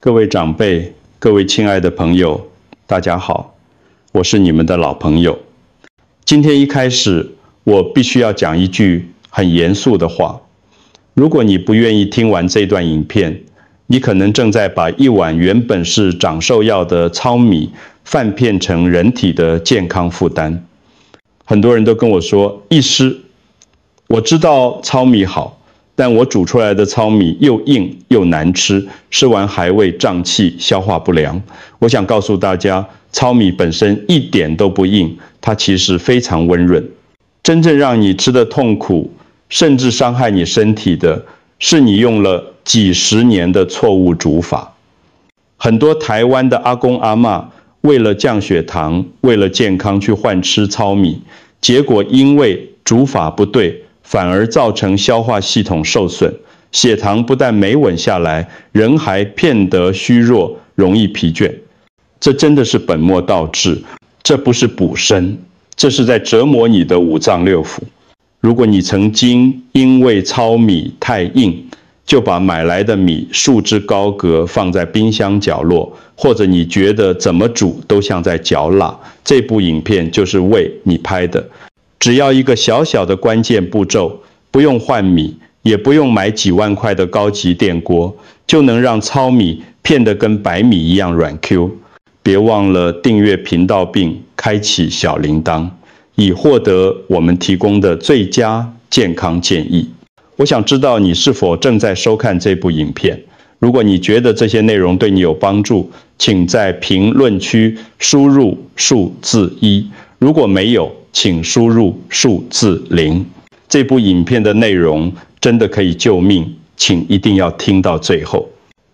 各位长辈，各位亲爱的朋友，大家好，我是你们的老朋友。今天一开始，我必须要讲一句很严肃的话。如果你不愿意听完这段影片，你可能正在把一碗原本是长寿药的糙米泛骗成人体的健康负担。很多人都跟我说，医师，我知道糙米好，但我煮出来的糙米又硬又难吃，吃完还会胀气、消化不良。我想告诉大家，糙米本身一点都不硬，它其实非常温润。真正让你吃得痛苦，甚至伤害你身体的，是你用了几十年的错误煮法。很多台湾的阿公阿嬷为了降血糖，为了健康去换吃糙米，结果因为煮法不对，反而造成消化系统受损，血糖不但没稳下来，人还变得虚弱，容易疲倦。这真的是本末倒置，这不是补身，这是在折磨你的五脏六腑。如果你曾经因为糙米太硬，就把买来的米束之高阁放在冰箱角落，或者你觉得怎么煮都像在嚼蜡，这部影片就是为你拍的。只要一个小小的关键步骤，不用换米，也不用买几万块的高级电锅，就能让糙米片得跟白米一样软 Q。别忘了订阅频道并开启小铃铛，以获得我们提供的最佳健康建议。我想知道你是否正在收看这部影片。如果你觉得这些内容对你有帮助，请在评论区输入数字1，如果没有，请输入数字0。这部影片的内容真的可以救命，请一定要听到最后。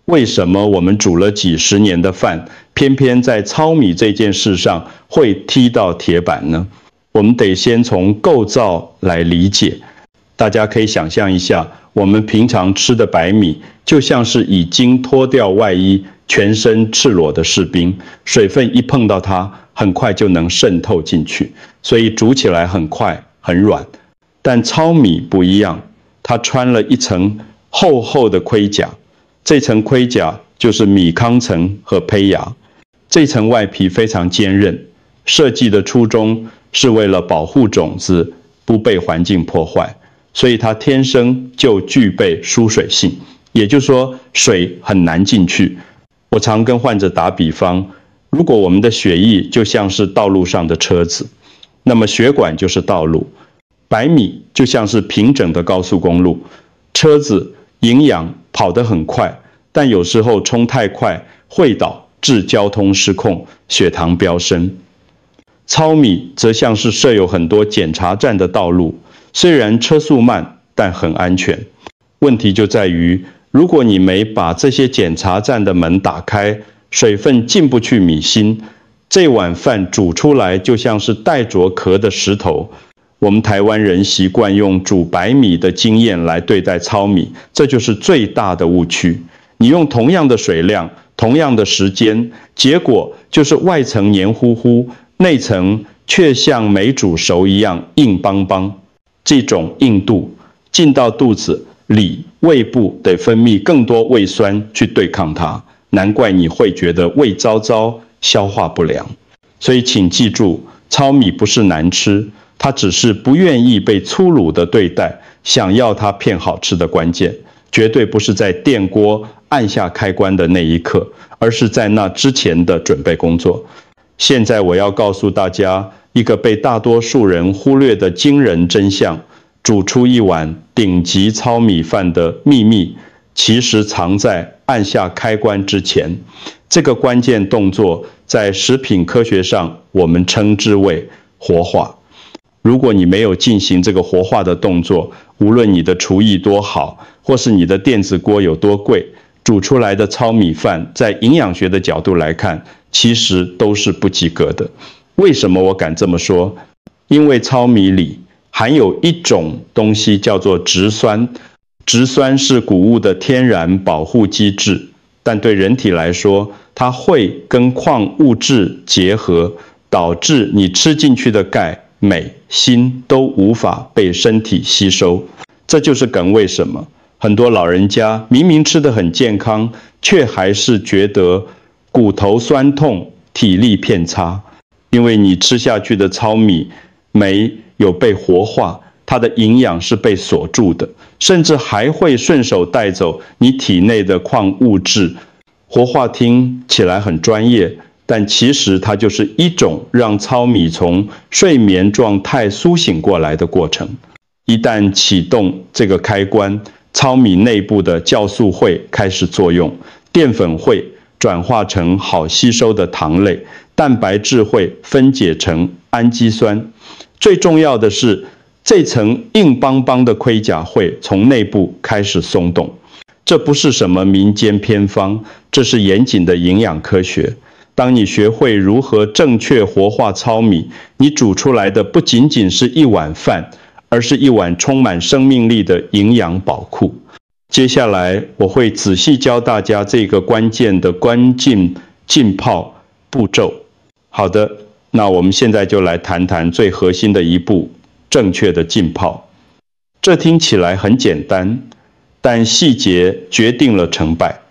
为什么我们煮了几十年的饭，偏偏在糙米这件事上会踢到铁板呢？我们得先从构造来理解。大家可以想象一下，我们平常吃的白米，就像是已经脱掉外衣、全身赤裸的士兵，水分一碰到它，很快就能渗透进去，所以煮起来很快很软。但糙米不一样，它穿了一层厚厚的盔甲，这层盔甲就是米糠层和胚芽。这层外皮非常坚韧，设计的初衷是为了保护种子不被环境破坏，所以它天生就具备疏水性，也就是说水很难进去。我常跟患者打比方，如果我们的血液就像是道路上的车子，那么血管就是道路，白米就像是平整的高速公路，车子营养跑得很快，但有时候冲太快会导致交通失控，血糖飙升。糙米则像是设有很多检查站的道路，虽然车速慢，但很安全。问题就在于，如果你没把这些检查站的门打开，水分进不去米心，这碗饭煮出来就像是带着壳的石头。我们台湾人习惯用煮白米的经验来对待糙米，这就是最大的误区。你用同样的水量，同样的时间，结果就是外层黏糊糊，内层却像没煮熟一样硬邦邦。这种硬度进到肚子里，胃部得分泌更多胃酸去对抗它，难怪你会觉得胃糟糟，消化不良。所以请记住，糙米不是难吃，它只是不愿意被粗鲁的对待，想要它变好吃的关键，绝对不是在电锅按下开关的那一刻，而是在那之前的准备工作。现在我要告诉大家一个被大多数人忽略的惊人真相，煮出一碗顶级糙米饭的秘密，其实藏在按下开关之前。这个关键动作在食品科学上我们称之为活化。如果你没有进行这个活化的动作，无论你的厨艺多好，或是你的电子锅有多贵，煮出来的糙米饭在营养学的角度来看，其实都是不及格的。为什么我敢这么说？因为糙米里含有一种东西叫做植酸，植酸是谷物的天然保护机制，但对人体来说，它会跟矿物质结合，导致你吃进去的钙、镁、锌都无法被身体吸收。这就是梗为什么很多老人家明明吃得很健康，却还是觉得骨头酸痛、体力偏差，因为你吃下去的糙米没有被活化，它的营养是被锁住的，甚至还会顺手带走你体内的矿物质。活化听起来很专业，但其实它就是一种让糙米从睡眠状态苏醒过来的过程。一旦启动这个开关，糙米内部的酵素会开始作用，淀粉会转化成好吸收的糖类，蛋白质会分解成氨基酸。最重要的是，这层硬邦邦的盔甲会从内部开始松动。这不是什么民间偏方，这是严谨的营养科学。当你学会如何正确活化糙米，你煮出来的不仅仅是一碗饭，而是一碗充满生命力的营养宝库。接下来我会仔细教大家这个关键的关浸浸泡步骤。好的，那我们现在就来谈谈最核心的一步，正确的浸泡。这听起来很简单，但细节决定了成败。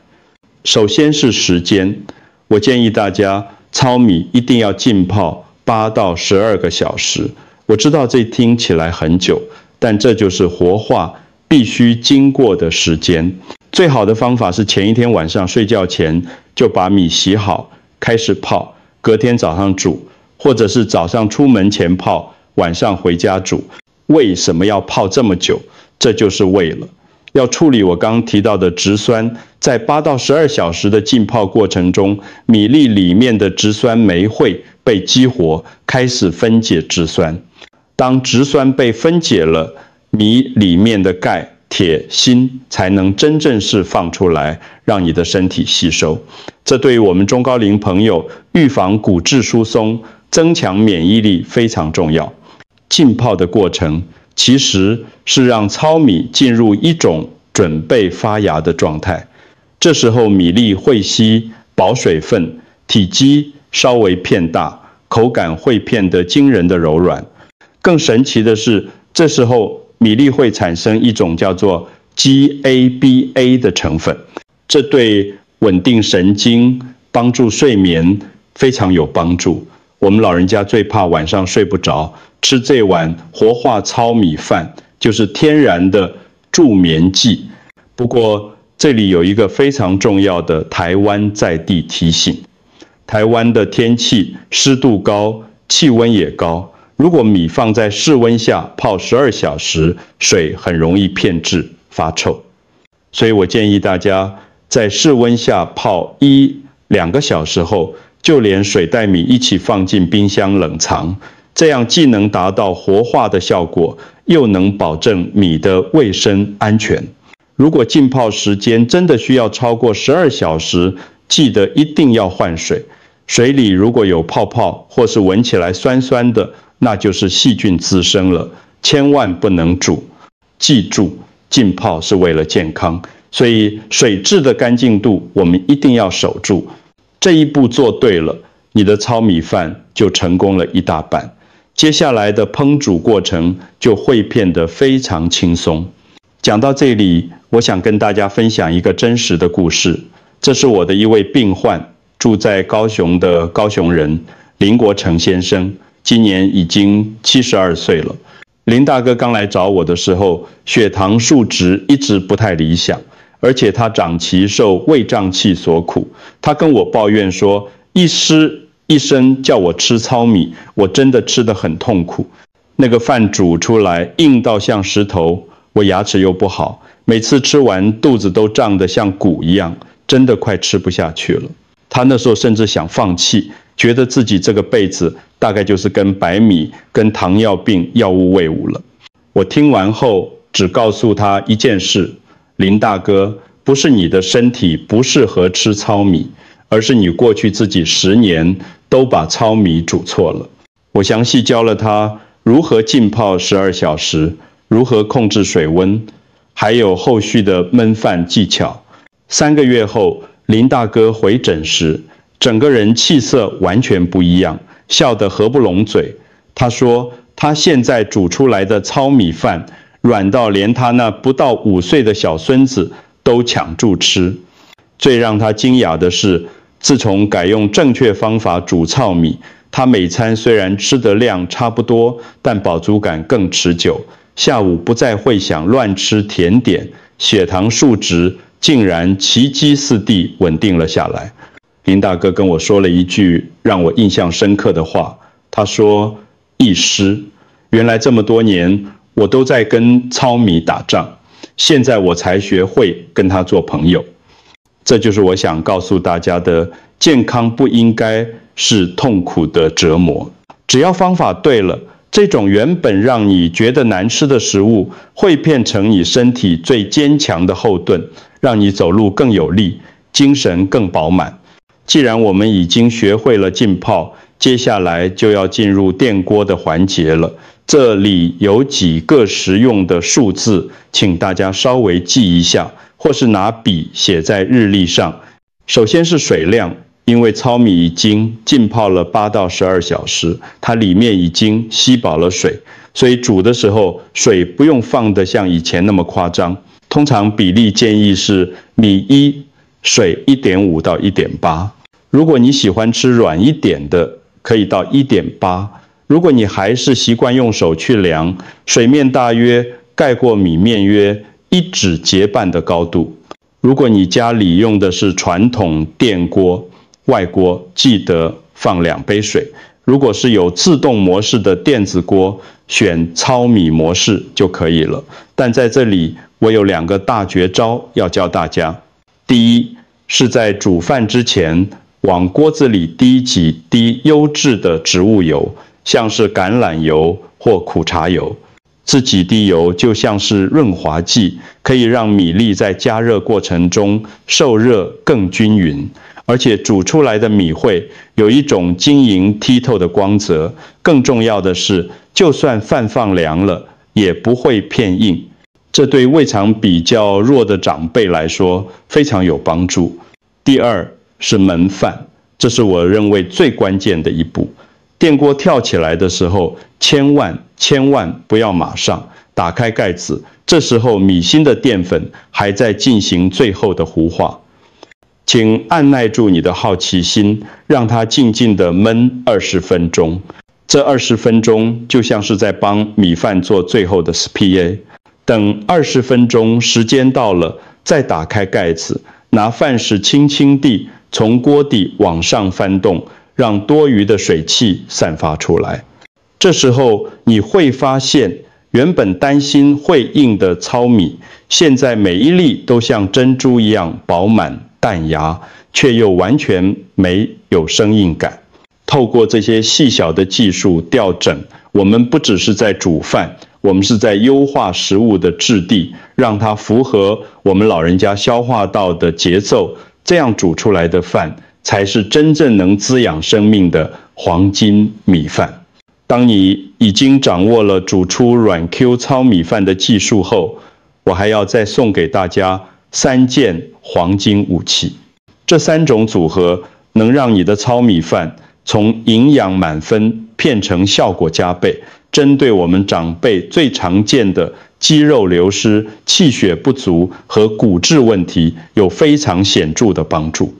首先是时间，我建议大家糙米一定要浸泡8到12个小时。我知道这听起来很久，但这就是活化必须经过的时间。最好的方法是前一天晚上睡觉前就把米洗好，开始泡，隔天早上煮，或者是早上出门前泡，晚上回家煮。为什么要泡这么久？这就是为了要处理我刚刚提到的植酸，在8到12小时的浸泡过程中，米粒里面的植酸酶会被激活，开始分解植酸。当植酸被分解了，米里面的钙、铁、锌才能真正释放出来，让你的身体吸收。这对于我们中高龄朋友预防骨质疏松、增强免疫力非常重要。浸泡的过程其实是让糙米进入一种准备发芽的状态，这时候米粒会吸饱水分，体积稍微偏大，口感会变得惊人的柔软。更神奇的是，这时候米粒会产生一种叫做 GABA 的成分，这对稳定神经、帮助睡眠非常有帮助。我们老人家最怕晚上睡不着，吃这碗活化糙米饭就是天然的助眠剂。不过这里有一个非常重要的台湾在地提醒：台湾的天气湿度高，气温也高，如果米放在室温下泡12小时，水很容易变质发臭。所以我建议大家在室温下泡1-2个小时后，就连水带米一起放进冰箱冷藏，这样既能达到活化的效果，又能保证米的卫生安全。如果浸泡时间真的需要超过12小时，记得一定要换水。水里如果有泡泡或是闻起来酸酸的，那就是细菌滋生了，千万不能煮。记住，浸泡是为了健康，所以水质的干净度我们一定要守住。这一步做对了，你的糙米饭就成功了一大半。接下来的烹煮过程就会变得非常轻松。讲到这里，我想跟大家分享一个真实的故事。这是我的一位病患，住在高雄的高雄人林国成先生，今年已经72岁了。林大哥刚来找我的时候，血糖数值一直不太理想，而且他长期受胃胀气所苦。他跟我抱怨说，医生叫我吃糙米，我真的吃得很痛苦。那个饭煮出来硬到像石头，我牙齿又不好，每次吃完肚子都胀得像鼓一样，真的快吃不下去了。他那时候甚至想放弃，觉得自己这个辈子大概就是跟白米、跟糖尿病药物为伍了。我听完后只告诉他一件事：林大哥，不是你的身体不适合吃糙米，而是你过去自己10年都把糙米煮错了。我详细教了他如何浸泡12小时，如何控制水温，还有后续的焖饭技巧。3个月后，林大哥回诊时，整个人气色完全不一样，笑得合不拢嘴。他说，他现在煮出来的糙米饭，软到连他那不到5岁的小孙子都抢住吃。最让他惊讶的是，自从改用正确方法煮糙米，他每餐虽然吃的量差不多，但饱足感更持久。下午不再会想乱吃甜点，血糖数值竟然奇迹似地稳定了下来。林大哥跟我说了一句让我印象深刻的话，他说：义师，原来这么多年我都在跟糙米打仗，现在我才学会跟他做朋友。这就是我想告诉大家的，健康不应该是痛苦的折磨。只要方法对了，这种原本让你觉得难吃的食物，会变成你身体最坚强的后盾，让你走路更有力，精神更饱满。既然我们已经学会了浸泡，接下来就要进入电锅的环节了。这里有几个实用的数字，请大家稍微记一下，或是拿笔写在日历上。首先是水量，因为糙米已经浸泡了8到12小时，它里面已经吸饱了水，所以煮的时候水不用放得像以前那么夸张。通常比例建议是米1，水1.5到1.8。如果你喜欢吃软一点的，可以到1.8。如果你还是习惯用手去量，水面大约盖过米面约1指节半的高度。如果你家里用的是传统电锅、外锅，记得放2杯水。如果是有自动模式的电子锅，选糙米模式就可以了。但在这里，我有2个大绝招要教大家。第一，是在煮饭之前，往锅子里滴几滴优质的植物油，像是橄榄油或苦茶油。这几滴油就像是润滑剂，可以让米粒在加热过程中受热更均匀，而且煮出来的米会有一种晶莹剔透的光泽。更重要的是，就算饭放凉了，也不会片硬。这对胃肠比较弱的长辈来说非常有帮助。第二是焖饭，这是我认为最关键的一步。电锅跳起来的时候，千万不要马上打开盖子，这时候米心的淀粉还在进行最后的糊化。请按耐住你的好奇心，让它静静地焖20分钟。这20分钟就像是在帮米饭做最后的 SPA。等20分钟时间到了，再打开盖子，拿饭匙轻轻地从锅底往上翻动，让多余的水汽散发出来。这时候你会发现，原本担心会硬的糙米，现在每一粒都像珍珠一样饱满弹牙，却又完全没有生硬感。透过这些细小的技术调整，我们不只是在煮饭，我们是在优化食物的质地，让它符合我们老人家消化道的节奏，这样煮出来的饭才是真正能滋养生命的黄金米饭。当你已经掌握了煮出软 Q 糙米饭的技术后，我还要再送给大家3件黄金武器。这3种组合能让你的糙米饭从营养满分变成效果加倍，针对我们长辈最常见的肌肉流失、气血不足和骨质问题有非常显著的帮助。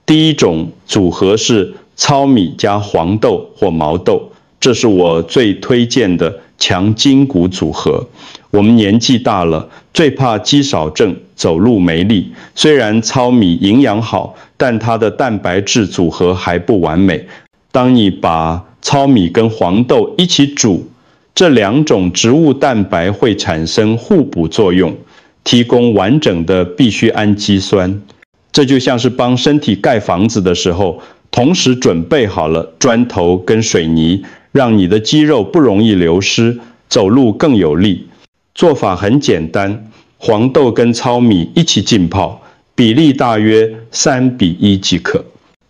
第一种组合是糙米加黄豆或毛豆，这是我最推荐的强筋骨组合。我们年纪大了，最怕肌少症，走路没力。虽然糙米营养好，但它的蛋白质组合还不完美。当你把糙米跟黄豆一起煮，这2种植物蛋白会产生互补作用，提供完整的必需氨基酸。这就像是帮身体盖房子的时候，同时准备好了砖头跟水泥，让你的肌肉不容易流失，走路更有力。做法很简单，黄豆跟糙米一起浸泡，比例大约3:1即可。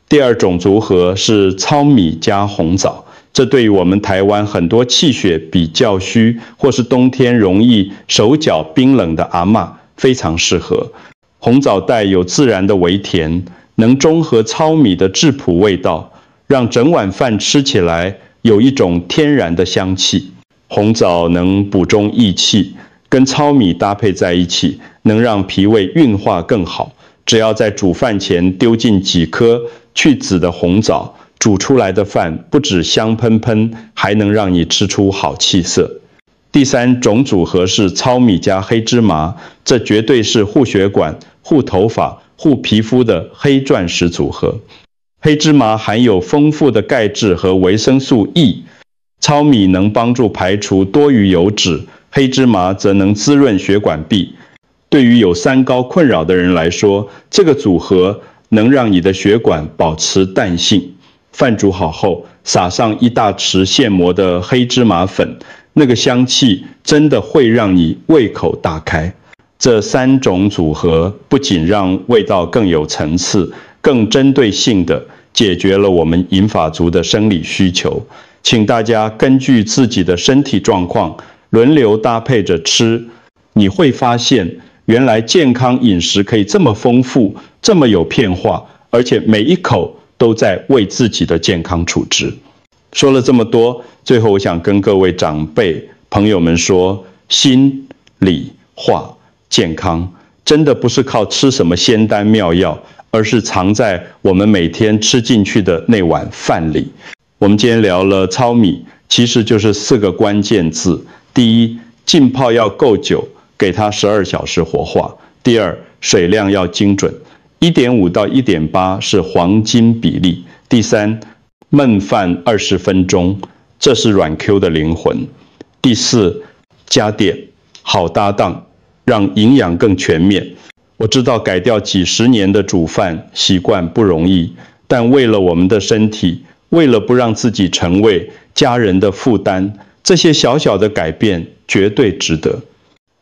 第二种组合是糙米加红枣，这对于我们台湾很多气血比较虚，或是冬天容易手脚冰冷的阿嬷非常适合。红枣带有自然的微甜，能中和糙米的质朴味道，让整碗饭吃起来有一种天然的香气。红枣能补中益气，跟糙米搭配在一起，能让脾胃运化更好。只要在煮饭前丢进几颗去籽的红枣，煮出来的饭不止香喷喷，还能让你吃出好气色。第三种组合是糙米加黑芝麻，这绝对是护血管、护头发、护皮肤的黑钻石组合。黑芝麻含有丰富的钙质和维生素 E， 糙米能帮助排除多余油脂，黑芝麻则能滋润血管壁。对于有三高困扰的人来说，这个组合能让你的血管保持弹性。饭煮好后，撒上一大匙现磨的黑芝麻粉，那个香气真的会让你胃口大开。这三种组合不仅让味道更有层次，更针对性的解决了我们银发族的生理需求。请大家根据自己的身体状况轮流搭配着吃，你会发现原来健康饮食可以这么丰富，这么有变化，而且每一口都在为自己的健康处置。说了这么多，最后我想跟各位长辈朋友们说，心理化健康真的不是靠吃什么仙丹妙药，而是藏在我们每天吃进去的那碗饭里。我们今天聊了糙米，其实就是4个关键字。第一，浸泡要够久，给它12小时活化。第二，水量要精准， 1.5 到 1.8 是黄金比例。第三，焖饭20分钟，这是软 Q 的灵魂。第四，加点，好搭档，让营养更全面。我知道改掉几10年的煮饭习惯不容易，但为了我们的身体，为了不让自己成为家人的负担，这些小小的改变绝对值得。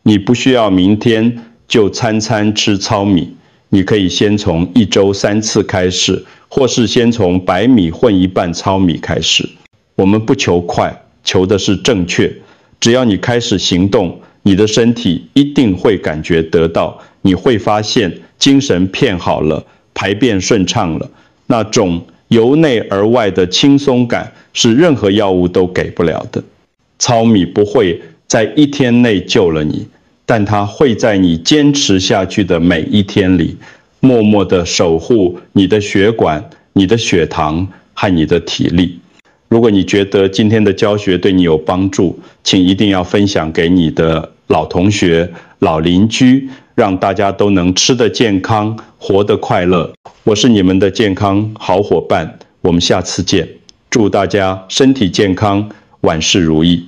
你不需要明天就餐餐吃糙米，你可以先从1周3次开始，或是先从白米混一半糙米开始。我们不求快，求的是正确。只要你开始行动，你的身体一定会感觉得到，你会发现精神变好了，排便顺畅了，那种由内而外的轻松感是任何药物都给不了的。糙米不会在1天内救了你，但它会在你坚持下去的每一天里，默默地守护你的血管、你的血糖和你的体力。如果你觉得今天的教学对你有帮助，请一定要分享给你的老同学、老邻居，让大家都能吃得健康，活得快乐。我是你们的健康好伙伴，我们下次见。祝大家身体健康，万事如意。